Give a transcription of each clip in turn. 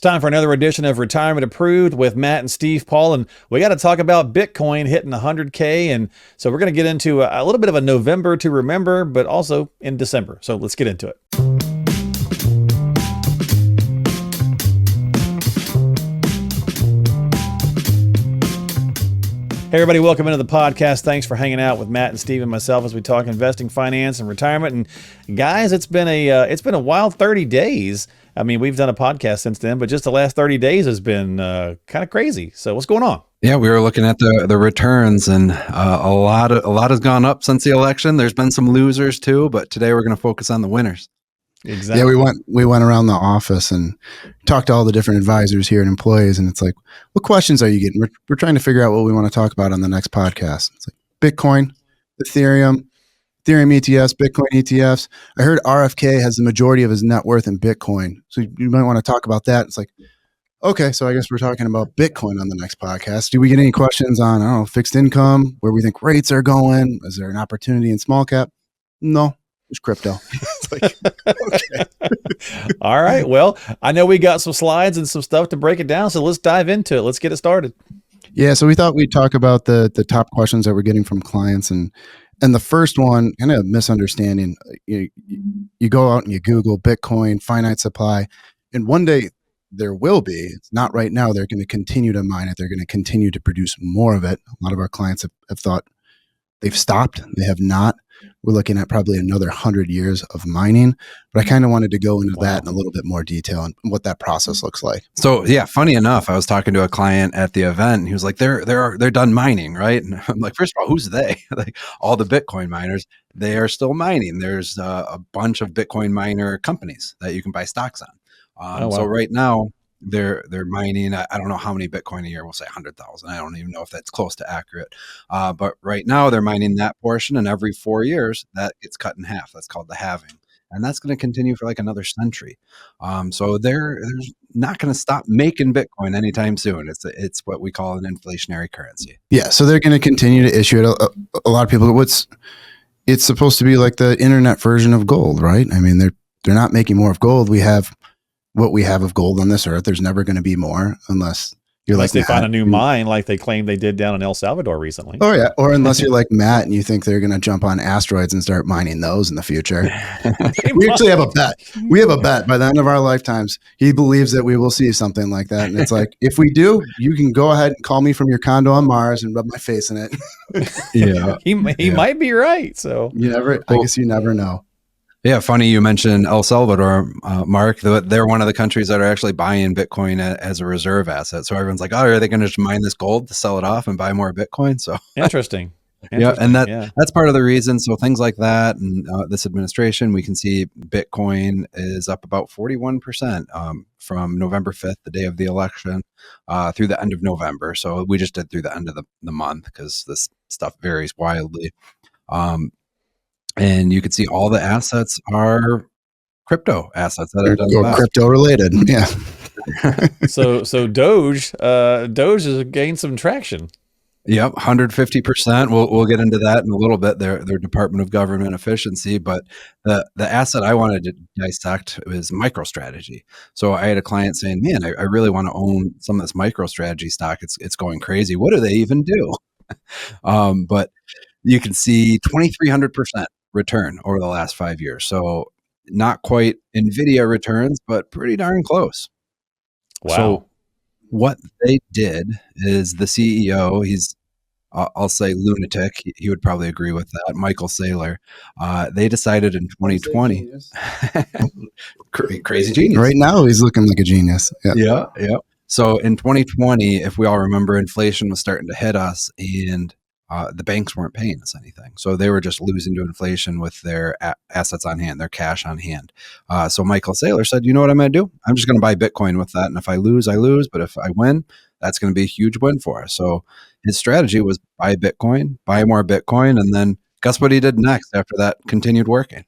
It's time for another edition of Retirement Approved with Matt and Steve Paul, and we got to talk about Bitcoin hitting 100K, and so we're going to get into a little bit of a November to remember, but also in December. So let's get into it. Hey everybody, welcome into the podcast. Thanks for hanging out with Matt and Steve and myself as we talk investing, finance, and retirement. And guys, it's been a wild 30 days. I mean, we've done a podcast since then, but just the last 30 days has been kind of crazy. So what's going on? Yeah, we were looking at the returns, and a lot has gone up since the election. There's been some losers too, but today we're going to focus on the winners. Exactly. Yeah, we went around the office and talked to all the different advisors here and employees, and it's like, what questions are you getting? We're trying to figure out what we want to talk about on the next podcast. It's like Bitcoin, Ethereum ETFs, Bitcoin ETFs. I heard RFK has the majority of his net worth in Bitcoin, so you might want to talk about that. It's like, okay, so I guess we're talking about Bitcoin on the next podcast. Do we get any questions on, I don't know, fixed income, where we think rates are going? Is there an opportunity in small cap? No. It's crypto. It's like, okay. All right. Well, I know we got some slides and some stuff to break it down, so let's dive into it. Let's get it started. Yeah. So we thought we'd talk about the top questions that we're getting from clients, and the first one, kind of misunderstanding. You go out and you Google Bitcoin finite supply, and one day there will be. It's not right now. They're going to continue to mine it. They're going to continue to produce more of it. A lot of our clients have thought they've stopped. They have not. We're looking at probably another 100 years of mining, but I kind of wanted to go into that in a little bit more detail and what that process looks like. So yeah, funny enough, I was talking to a client at the event, and he was like, they're done mining, right? And I'm like, first of all, who's they? Like, all the Bitcoin miners, they are still mining. There's a bunch of Bitcoin miner companies that you can buy stocks on. So right now, they're mining. I don't know how many Bitcoin a year. We'll say 100,000. I don't even know if that's close to accurate. But right now they're mining that portion, and every 4 years that gets cut in half. That's called the halving, and that's going to continue for like another century. So they're not going to stop making Bitcoin anytime soon. It's what we call an inflationary currency. Yeah. So they're going to continue to issue it. A lot of people. It's supposed to be like the internet version of gold, right? I mean, they're not making more of gold. We have what we have of gold on this earth. There's never going to be more unless they find a new mine like they claim they did down in El Salvador recently. Oh yeah. Or unless you're like Matt and you think they're going to jump on asteroids and start mining those in the future. We actually have a bet. We have a bet by the end of our lifetimes. He believes that we will see something like that. And it's like, if we do, you can go ahead and call me from your condo on Mars and rub my face in it. Yeah. He might be right. So I guess you never know. Yeah, funny you mentioned El Salvador, Mark. They're one of the countries that are actually buying Bitcoin as a reserve asset. So everyone's like, "Oh, are they going to just mine this gold to sell it off and buy more Bitcoin?" So interesting. Yeah, and that's part of the reason. So things like that, and this administration, we can see Bitcoin is up about 41% from November 5th, the day of the election, through the end of November. So we just did through the end of the month because this stuff varies wildly. And you can see all the assets are crypto assets that are done crypto related. Yeah. So Doge has gained some traction. Yep, 150%. We'll get into that in a little bit. Their Department of Government Efficiency, but the asset I wanted to dissect was MicroStrategy. So I had a client saying, "Man, I really want to own some of this MicroStrategy stock. It's going crazy. What do they even do?" But you can see 2,300% return over the last 5 years. So not quite NVIDIA returns, but pretty darn close. Wow. So what they did is the CEO, he's, I'll say lunatic. He would probably agree with that. Michael Saylor. They decided in 2020, crazy genius. Right now he's looking like a genius. Yeah. So in 2020, if we all remember, inflation was starting to hit us, and the banks weren't paying us anything. So they were just losing to inflation with their assets on hand, their cash on hand. So Michael Saylor said, you know what I'm going to do? I'm just going to buy Bitcoin with that. And if I lose, I lose. But if I win, that's going to be a huge win for us. So his strategy was buy Bitcoin, buy more Bitcoin. And then guess what he did next after that continued working?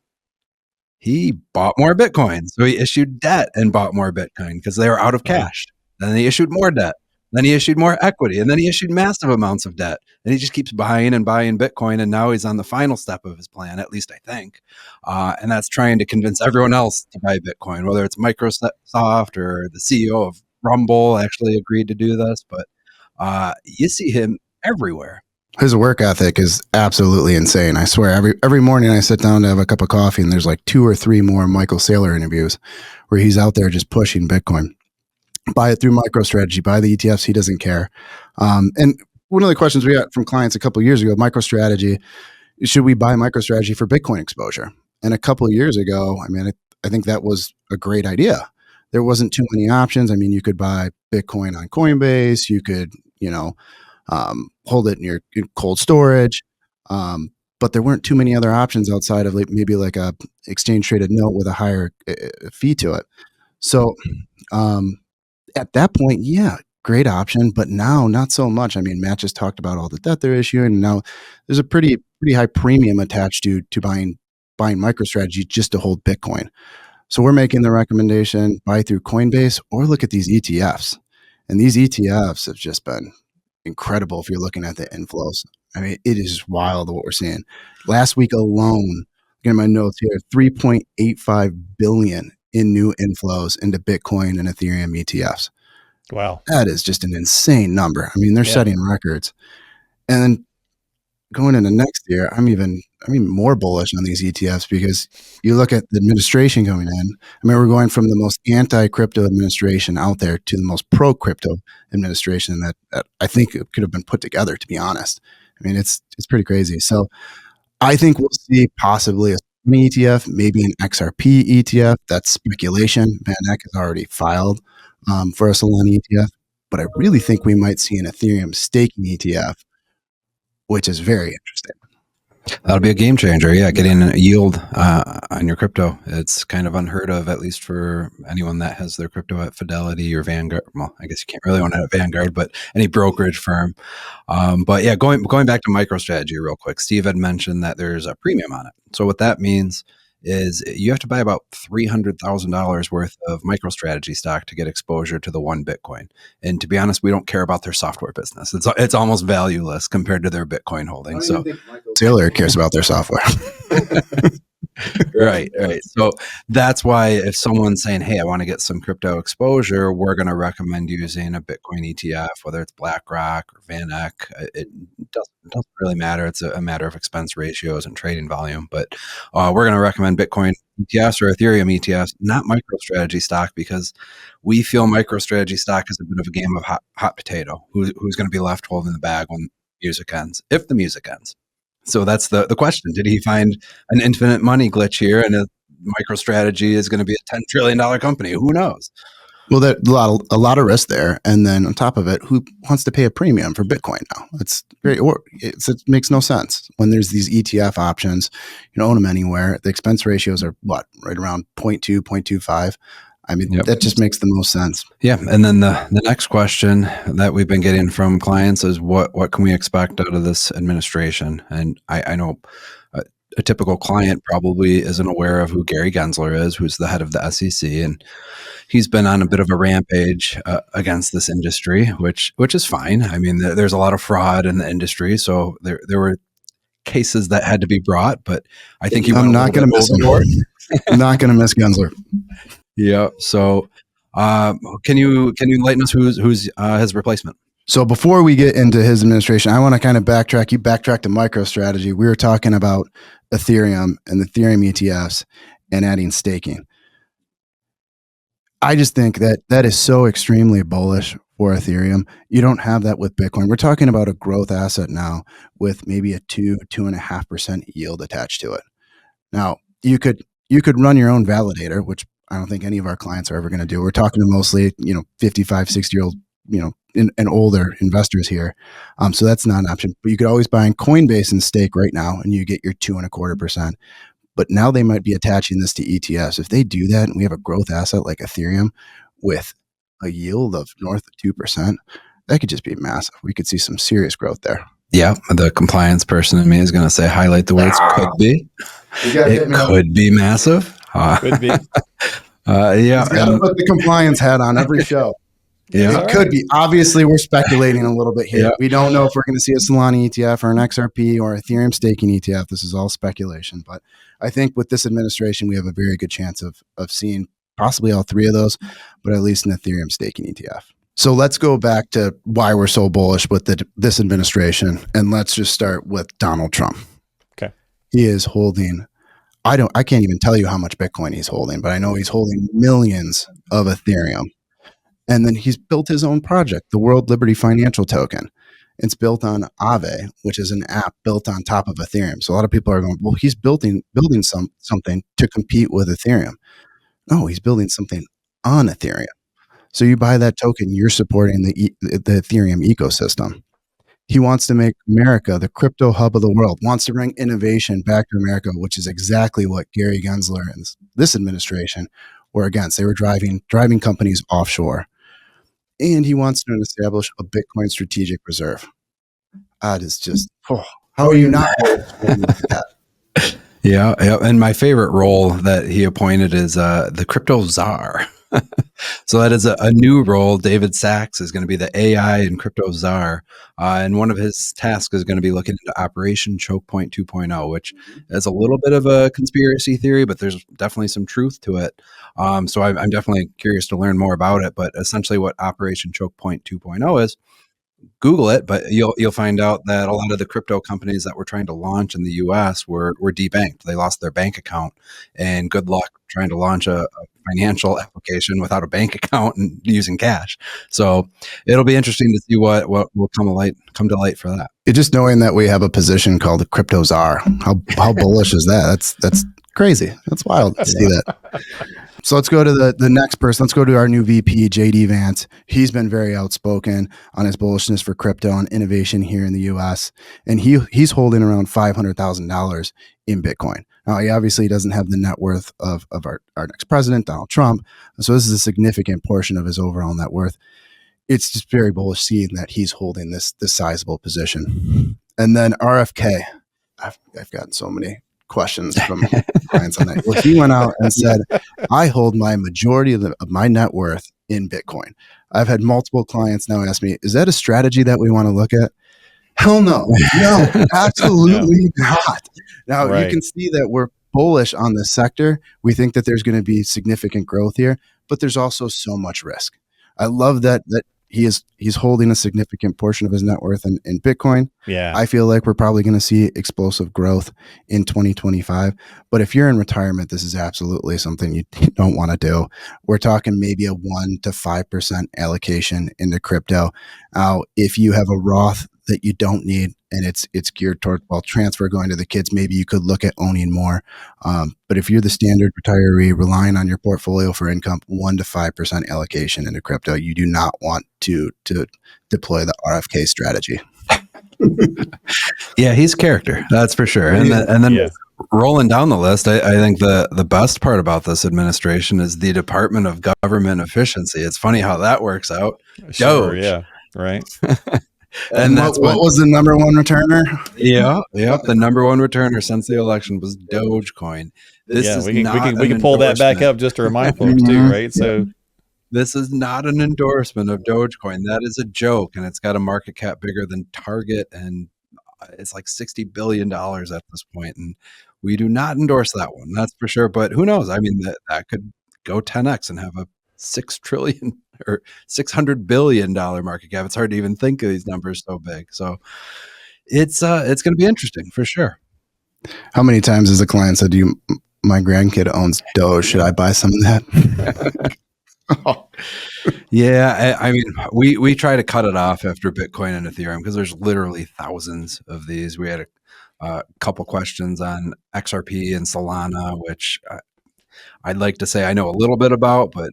He bought more Bitcoin. So he issued debt and bought more Bitcoin because they were out of cash. Then they issued more debt, Then he issued more equity, and then he issued massive amounts of debt. And he just keeps buying and buying Bitcoin. And now he's on the final step of his plan, at least I think. And that's trying to convince everyone else to buy Bitcoin, whether it's Microsoft or the CEO of Rumble actually agreed to do this. But you see him everywhere. His work ethic is absolutely insane. I swear, every morning I sit down to have a cup of coffee, and there's like 2 or 3 more Michael Saylor interviews where he's out there just pushing Bitcoin. Buy it through MicroStrategy, buy the ETFs. He doesn't care. And one of the questions we got from clients a couple of years ago, MicroStrategy, should we buy MicroStrategy for Bitcoin exposure? And a couple of years ago, I mean, I think that was a great idea. There wasn't too many options. I mean, you could buy Bitcoin on Coinbase. You could, hold it in your cold storage. But there weren't too many other options outside of maybe like a exchange traded note with a higher fee to it. So at that point, yeah, great option. But now not so much. I mean, Matt just talked about all the debt they're issuing. And now there's a pretty high premium attached to buying MicroStrategy just to hold Bitcoin. So we're making the recommendation, buy through Coinbase or look at these ETFs. And these ETFs have just been incredible if you're looking at the inflows. I mean, it is wild what we're seeing. Last week alone, getting my notes here, 3.85 billion in new inflows into Bitcoin and Ethereum ETFs. Wow. That is just an insane number. I mean, they're setting records. And then going into next year, I'm even more bullish on these ETFs because you look at the administration going in. I mean, we're going from the most anti-crypto administration out there to the most pro-crypto administration that I think it could have been put together, to be honest. I mean, it's pretty crazy. So I think we'll see possibly a Solana ETF, maybe an XRP ETF. That's speculation. Van Eck has already filed for a Solana ETF, but I really think we might see an Ethereum staking ETF, which is very interesting. That'll be a game changer. Yeah, getting a yield on your crypto. It's kind of unheard of, at least for anyone that has their crypto at Fidelity or Vanguard. Well, I guess you can't really own it at Vanguard, but any brokerage firm. But yeah, going back to MicroStrategy real quick, Steve had mentioned that there's a premium on it. So what that means is you have to buy about $300,000 worth of MicroStrategy stock to get exposure to the one Bitcoin. And to be honest, we don't care about their software business. It's almost valueless compared to their Bitcoin holdings. So Taylor cares about their software. Right. So that's why if someone's saying, hey, I want to get some crypto exposure, we're going to recommend using a Bitcoin ETF, whether it's BlackRock or Van Eck. It doesn't really matter. It's a matter of expense ratios and trading volume. But we're going to recommend Bitcoin ETFs or Ethereum ETFs, not MicroStrategy stock, because we feel MicroStrategy stock is a bit of a game of hot potato. Who's going to be left holding the bag when music ends, if the music ends? So that's the question. Did he find an infinite money glitch here and a MicroStrategy is going to be a $10 trillion company? Who knows? Well, there's a lot of risk there. And then on top of it, who wants to pay a premium for Bitcoin now? It makes no sense. When there's these ETF options, you don't own them anywhere. The expense ratios are right around 0.2, 0.25. I mean, that just makes the most sense. Yeah. And then the next question that we've been getting from clients is what can we expect out of this administration? And I know a typical client probably isn't aware of who Gary Gensler is, who's the head of the SEC. And he's been on a bit of a rampage against this industry, which is fine. I mean, there's a lot of fraud in the industry. So there were cases that had to be brought, but I think I'm not going to miss him. I'm not going to miss Gensler. Yeah. So, can you enlighten us who's his replacement? So before we get into his administration, I want to kind of backtrack to MicroStrategy. We were talking about Ethereum and the Ethereum ETFs and adding staking. I just think that is so extremely bullish for Ethereum. You don't have that with Bitcoin. We're talking about a growth asset now with maybe a 2.5% yield attached to it. Now you could run your own validator, which I don't think any of our clients are ever going to do. We're talking to mostly, 55, 60-year-old, and older investors here. So that's not an option. But you could always buy in Coinbase and stake right now, and you get your 2.25%. But now they might be attaching this to ETFs. If they do that, and we have a growth asset like Ethereum with a yield of north of 2%, that could just be massive. We could see some serious growth there. Yeah, the compliance person in me is going to say highlight the words could be. It could be massive. Could be. Yeah, put the compliance hat on every show. Yeah. It could be. Obviously, we're speculating a little bit here. Yeah. We don't know if we're going to see a Solana ETF or an XRP or Ethereum staking ETF. This is all speculation. But I think with this administration, we have a very good chance of seeing possibly all three of those, but at least an Ethereum staking ETF. So let's go back to why we're so bullish with this administration. And let's just start with Donald Trump. Okay. He is holding, I can't even tell you how much Bitcoin he's holding, but I know he's holding millions of Ethereum. And then he's built his own project, the World Liberty Financial Token. It's built on Aave, which is an app built on top of Ethereum. So a lot of people are going, well, he's building something to compete with Ethereum. No, he's building something on Ethereum. So you buy that token, you're supporting the Ethereum ecosystem. He wants to make America the crypto hub of the world, wants to bring innovation back to America, which is exactly what Gary Gensler and this administration were against. They were driving companies offshore. And he wants to establish a Bitcoin strategic reserve. That is just, how are you not? Yeah. And my favorite role that he appointed is the crypto czar. So that is a new role. David Sachs is going to be the AI and crypto czar. And one of his tasks is going to be looking into Operation Choke Point 2.0, which is a little bit of a conspiracy theory, but there's definitely some truth to it. So I'm definitely curious to learn more about it. But essentially what Operation Choke Point 2.0 is, Google it, but you'll find out that a lot of the crypto companies that were trying to launch in the US were debanked. They lost their bank account, and good luck trying to launch a financial application without a bank account and using cash. So it'll be interesting to see what will come to light for that. Just knowing that we have a position called the crypto czar, how bullish is that? That's crazy. That's wild to see that. So let's go to the next person. Let's go to our new VP, JD Vance. He's been very outspoken on his bullishness for crypto and innovation here in the US. And he's holding around $500,000 in Bitcoin. Now, he obviously doesn't have the net worth of our next president, Donald Trump. So this is a significant portion of his overall net worth. It's just very bullish seeing that he's holding this sizable position. And then RFK. I've gotten so many questions from clients on that. Well, he went out and said, I hold my majority of my net worth in Bitcoin. I've had multiple clients now ask me, is that a strategy that we want to look at? Hell no. No, absolutely not. Now, you can see that we're bullish on this sector. We think that there's going to be significant growth here, but there's also so much risk. I love that he's holding a significant portion of his net worth in Bitcoin. Yeah. I feel like we're probably going to see explosive growth in 2025. But if you're in retirement, this is absolutely something you don't want to do. We're talking maybe a 1 to 5% allocation into crypto. If you have a Roth that you don't need and it's geared toward transfer going to the kids, maybe you could look at owning more. But if you're the standard retiree relying on your portfolio for income, 1 to 5% allocation into crypto, you do not want to deploy the RFK strategy. Yeah, he's character, that's for sure. And then rolling down the list, I think the best part about this administration is the Department of Government Efficiency. It's funny how that works out. Sure, Doge. yeah, right. And that's what was the number one returner? Yeah. The number one returner since the election was Dogecoin. We can pull that back up just to remind folks too, right? So this is not an endorsement of Dogecoin. That is a joke, and it's got a market cap bigger than Target, and it's like $60 billion at this point. And we do not endorse that one, that's for sure. But who knows? I mean, that could go 10x and have a $6 trillion or $600 billion market cap. It's hard to even think of these numbers so big. So it's going to be interesting for sure. How many times has a client said to you, my grandkid owns Doge, should I buy some of that? Yeah, I mean, we try to cut it off after Bitcoin and Ethereum because there's literally thousands of these. We had a couple questions on XRP and Solana, which I'd like to say I know a little bit about, but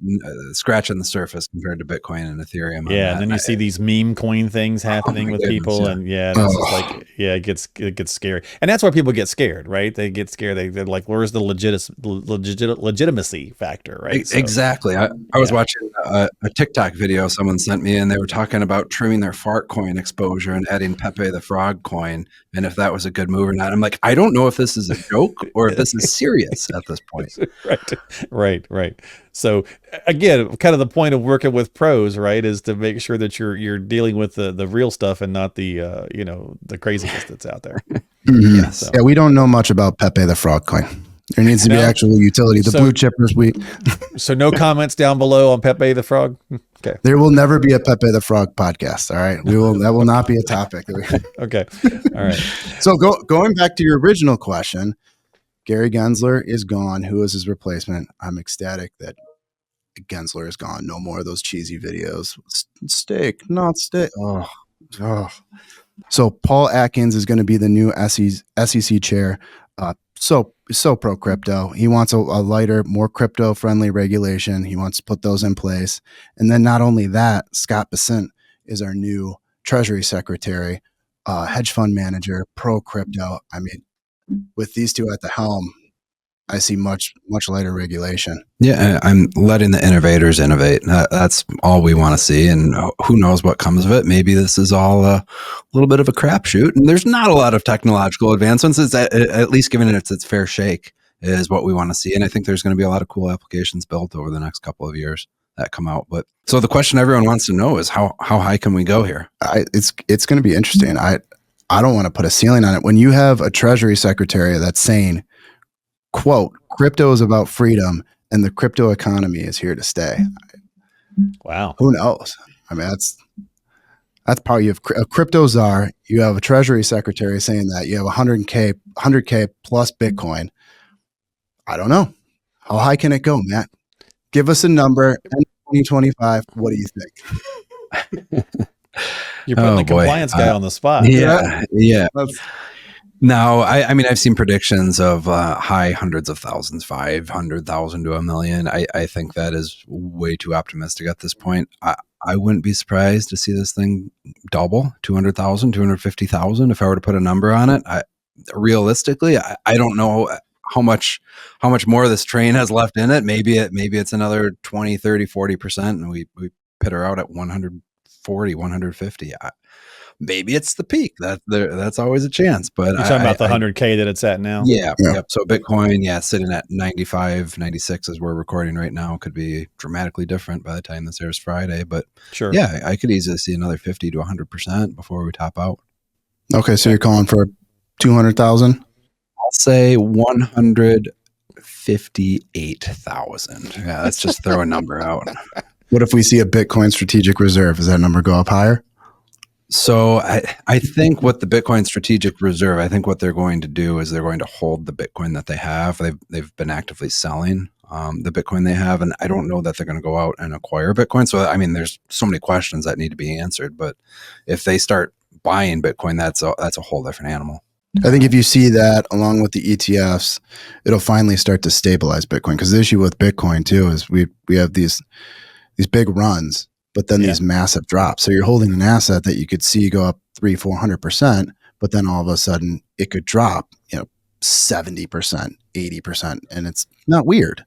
scratching the surface compared to Bitcoin and Ethereum. Yeah, and then you see these meme coin things happening with people, and it's just like, it gets scary, and that's why people get scared, right? They get scared. They're like, where's the legitimacy factor, right? So, exactly. I was watching a TikTok video someone sent me, and they were talking about trimming their fart coin exposure and adding Pepe the Frog coin, and if that was a good move or not. I'm like, I don't know if this is a joke or if this is serious at this point. Right. Right, right. So again, kind of the point of working with pros, right, is to make sure that you're dealing with the real stuff and not the the craziness that's out there. Mhm. Yes. Yeah, we don't know much about Pepe the Frog coin. There needs to be No? actual utility. The So- blue chippers, So no comments down below on Pepe the Frog. Okay. there will never be a Pepe the Frog podcast. All right, that will not be a topic. Okay. All right. So going back to your original question, Gary Gensler is gone. Who is his replacement? I'm ecstatic that Gensler is gone. No more of those cheesy videos. Steak, not steak. Oh. So Paul Atkins is going to be the new SEC chair. So pro crypto. He wants a lighter, more crypto friendly regulation. He wants to put those in place. And then not only that, Scott Bessent is our new Treasury Secretary, hedge fund manager, pro crypto. I mean, with these two at the helm, I see much lighter regulation. Yeah, I'm letting the innovators innovate. That's all we want to see, and who knows what comes of it. Maybe this is all a little bit of a crapshoot, and there's not a lot of technological advancements. It's at least given it its fair shake is what we want to see, and I think there's going to be a lot of cool applications built over the next couple of years that come out. But so the question everyone wants to know is how high can we go here? It's going to be interesting. I don't want to put a ceiling on it. When you have a Treasury Secretary that's saying, quote, crypto is about freedom and the crypto economy is here to stay. Wow. Who knows? I mean, that's probably, you have a crypto czar, you have a Treasury Secretary saying that, you have 100K plus Bitcoin. I don't know. How high can it go, Matt? Give us a number. 2025. What do you think? You're putting the boy. compliance guy on the spot. Yeah. No, I mean, I've seen predictions of high hundreds of thousands, 500,000 to 1 million. I think that is way too optimistic at this point. I wouldn't be surprised to see this thing double, 200,000, 250,000. If I were to put a number on it, realistically, I don't know how much more of this train has left in it. Maybe it's another 20, 30, 40%, and we put her out at 140, 150. Maybe it's the peak. That's always a chance. But You're talking about the 100K that it's at now? Yeah. Yep. So Bitcoin, sitting at 95, 96 as we're recording right now, could be dramatically different by the time this airs Friday. But sure. Yeah, I could easily see another 50 to 100% before we top out. Okay. So you're calling for 200,000? I'll say 158,000. Yeah, let's just throw a number out. What if we see a Bitcoin strategic reserve? Does that number go up higher? So I think what the Bitcoin strategic reserve, I think what they're going to do is they're going to hold the Bitcoin that they have. They've been actively selling the Bitcoin they have, and I don't know that they're going to go out and acquire Bitcoin. So I mean, there's so many questions that need to be answered. But if they start buying Bitcoin, that's a whole different animal. I think if you see that along with the ETFs, it'll finally start to stabilize Bitcoin. Because the issue with Bitcoin too is we have these big runs, but then these massive drops. So you're holding an asset that you could see go up 300-400%, but then all of a sudden it could drop, 70%, 80%, and it's not weird.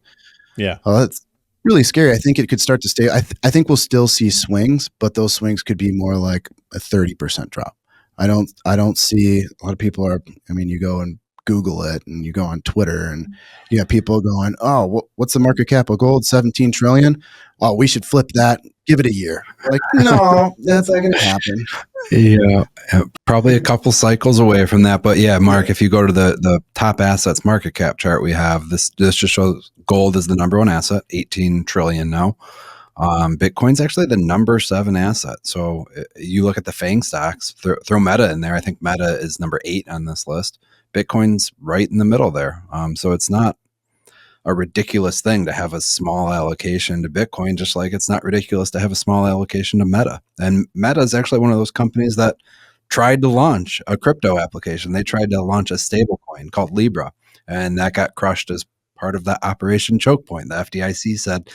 Yeah. It's really scary. I think it could start to stay. I think we'll still see swings, but those swings could be more like a 30% drop. I don't see a lot of people you go and Google it and you go on Twitter and you have people going, oh, what's the market cap of gold? 17 trillion. Oh, we should flip that. Give it a year. Like, no, that's not going to happen. Yeah, probably a couple cycles away from that. But yeah, Mark, if you go to the top assets market cap chart we have, this just shows gold is the number one asset, 18 trillion now. Bitcoin's actually the number 7 asset. So you look at the FANG stocks, throw Meta in there. I think Meta is number 8 on this list. Bitcoin's right in the middle there. So it's not a ridiculous thing to have a small allocation to Bitcoin, just like it's not ridiculous to have a small allocation to Meta. And Meta is actually one of those companies that tried to launch a crypto application. They tried to launch a stable coin called Libra, and that got crushed as part of that Operation Choke Point. The FDIC said,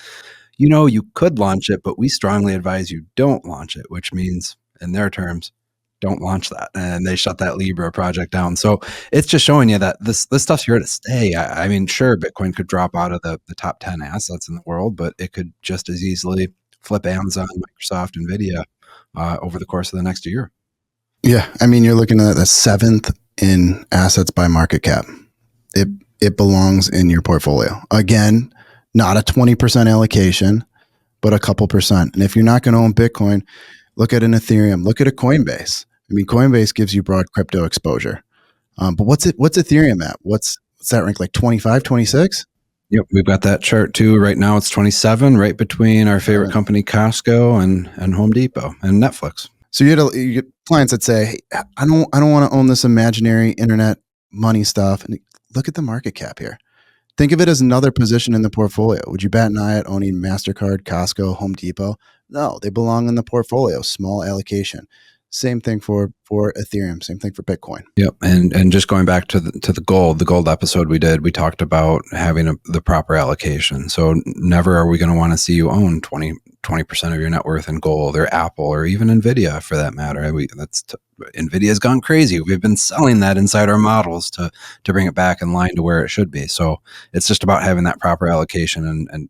you could launch it, but we strongly advise you don't launch it, which means in their terms, don't launch that. And they shut that Libra project down. So it's just showing you that this stuff's here to stay. I mean, sure, Bitcoin could drop out of the top 10 assets in the world, but it could just as easily flip Amazon, Microsoft, NVIDIA over the course of the next year. Yeah. I mean, you're looking at the 7th in assets by market cap. It belongs in your portfolio. Again, not a 20% allocation, but a couple percent. And if you're not going to own Bitcoin, look at an Ethereum, look at a Coinbase. I mean, Coinbase gives you broad crypto exposure. But what's Ethereum at? What's that rank, like 25, 26? Yep, we've got that chart too. Right now it's 27, right between our favorite company, Costco, and Home Depot and Netflix. So you get clients that say, hey, I don't want to own this imaginary internet money stuff. And look at the market cap here. Think of it as another position in the portfolio. Would you bat an eye at owning MasterCard, Costco, Home Depot? No, they belong in the portfolio, small allocation. Same thing for Ethereum, same thing for Bitcoin. Yep. And just going back to the gold episode we did, we talked about having the proper allocation. So never are we going to want to see you own 20% of your net worth in gold or Apple or even Nvidia for that matter. Nvidia's gone crazy. We've been selling that inside our models to bring it back in line to where it should be. So it's just about having that proper allocation, and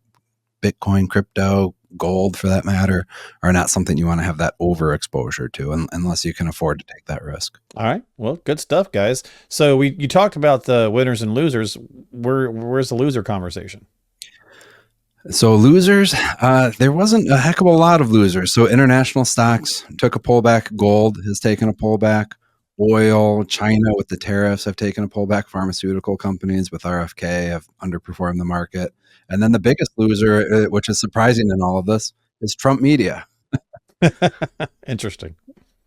Bitcoin, crypto, gold for that matter, are not something you want to have that overexposure to unless you can afford to take that risk. All right. Well, good stuff, guys. So you talked about the winners and losers. Where's the loser conversation? So losers, there wasn't a heck of a lot of losers. So international stocks took a pullback. Gold has taken a pullback. Oil, China with the tariffs have taken a pullback. Pharmaceutical companies with RFK have underperformed the market. And then the biggest loser, which is surprising in all of this, is Trump media. Interesting.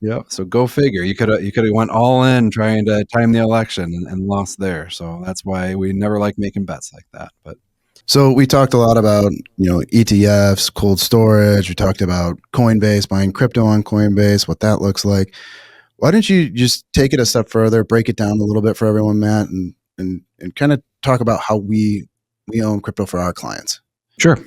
Yeah. So go figure. You could have went all in trying to time the election and lost there. So that's why we never like making bets like that. But so we talked a lot about, ETFs, cold storage. We talked about Coinbase, buying crypto on Coinbase, what that looks like. Why don't you just take it a step further, break it down a little bit for everyone, Matt, and kind of talk about how we own crypto for our clients? Sure.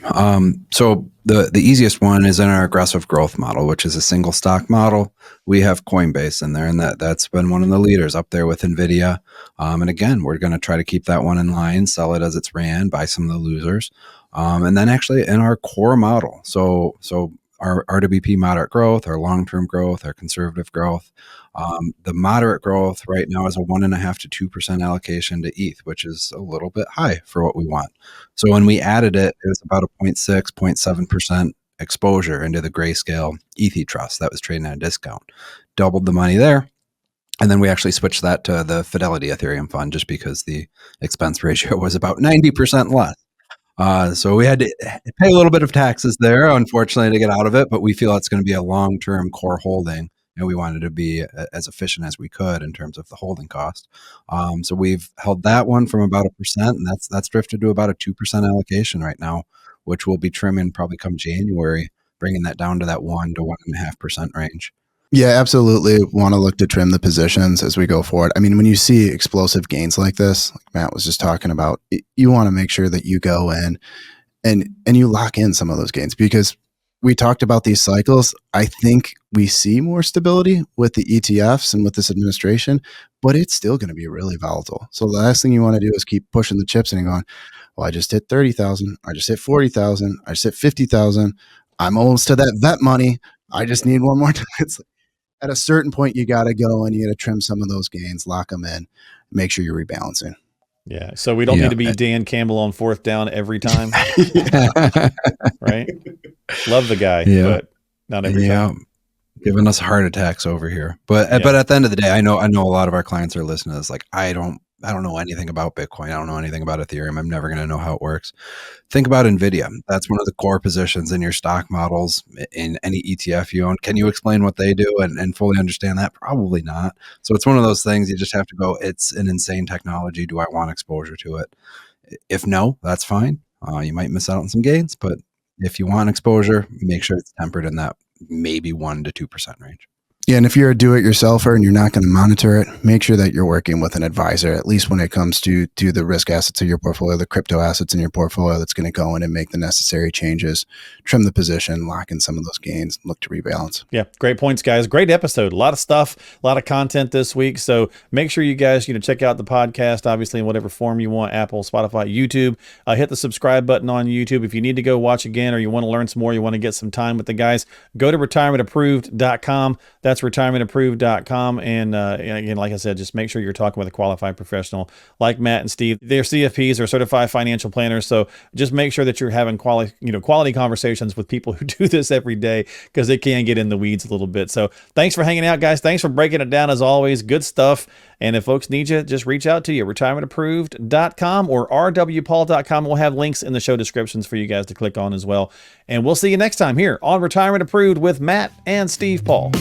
So the easiest one is in our aggressive growth model, which is a single stock model. We have Coinbase in there, and that's been one of the leaders up there with Nvidia. And again, we're going to try to keep that one in line, sell it as it's ran, buy some of the losers. And then actually in our core model, so our RWP moderate growth, our long-term growth, our conservative growth. The moderate growth right now is a 1.5% to 2% allocation to ETH, which is a little bit high for what we want. So when we added it, it was about a 0.6, 0.7% exposure into the Grayscale ETH trust that was trading at a discount. Doubled the money there. And then we actually switched that to the Fidelity Ethereum fund just because the expense ratio was about 90% less. So we had to pay a little bit of taxes there, unfortunately, to get out of it, but we feel it's going to be a long-term core holding, and we wanted to be as efficient as we could in terms of the holding cost. So we've held that one from about 1%, and that's drifted to about a 2% allocation right now, which we'll be trimming probably come January, bringing that down to that 1 to 1.5% range. Yeah, absolutely. Want to look to trim the positions as we go forward. I mean, when you see explosive gains like this, like Matt was just talking about, you want to make sure that you go in and you lock in some of those gains, because we talked about these cycles. I think we see more stability with the ETFs and with this administration, but it's still going to be really volatile. So the last thing you want to do is keep pushing the chips in and going, well, I just hit 30,000. I just hit 40,000. I just hit 50,000. I'm almost to that vet money. I just need one more time. It's like, at a certain point, you got to go and you got to trim some of those gains, lock them in, make sure you're rebalancing. Yeah. So we don't need to be Dan Campbell on fourth down every time. Right? Love the guy, but not every time. Giving us heart attacks over here. But at the end of the day, I know a lot of our clients are listening to this like, I don't know anything about Bitcoin. I don't know anything about Ethereum. I'm never going to know how it works. Think about Nvidia. That's one of the core positions in your stock models in any ETF you own. Can you explain what they do and fully understand that? Probably not. So it's one of those things you just have to go, it's an insane technology. Do I want exposure to it? If no, that's fine. You might miss out on some gains, but if you want exposure, make sure it's tempered in that maybe 1 to 2% range. Yeah, and if you're a do-it-yourselfer and you're not going to monitor it, make sure that you're working with an advisor, at least when it comes to the risk assets of your portfolio, the crypto assets in your portfolio that's going to go in and make the necessary changes, trim the position, lock in some of those gains, look to rebalance. Yeah, great points, guys. Great episode. A lot of stuff, a lot of content this week. So make sure you guys, check out the podcast, obviously, in whatever form you want, Apple, Spotify, YouTube. Hit the subscribe button on YouTube. If you need to go watch again or you want to learn some more, you want to get some time with the guys, go to retirementapproved.com. That's That's retirementapproved.com. And again, like I said, just make sure you're talking with a qualified professional like Matt and Steve. They're CFPs or certified financial planners. So just make sure that you're having quality conversations with people who do this every day, because it can get in the weeds a little bit. So thanks for hanging out, guys. Thanks for breaking it down as always. Good stuff. And if folks need you, just reach out to you, retirementapproved.com or rwpaul.com. We'll have links in the show descriptions for you guys to click on as well. And we'll see you next time here on Retirement Approved with Matt and Steve Paul.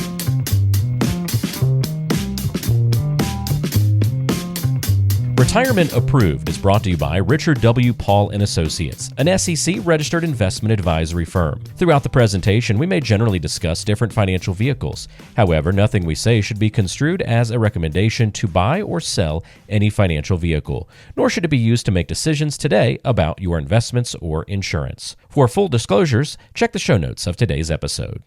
Retirement Approved is brought to you by Richard W. Paul & Associates, an SEC-registered investment advisory firm. Throughout the presentation, we may generally discuss different financial vehicles. However, nothing we say should be construed as a recommendation to buy or sell any financial vehicle, nor should it be used to make decisions today about your investments or insurance. For full disclosures, check the show notes of today's episode.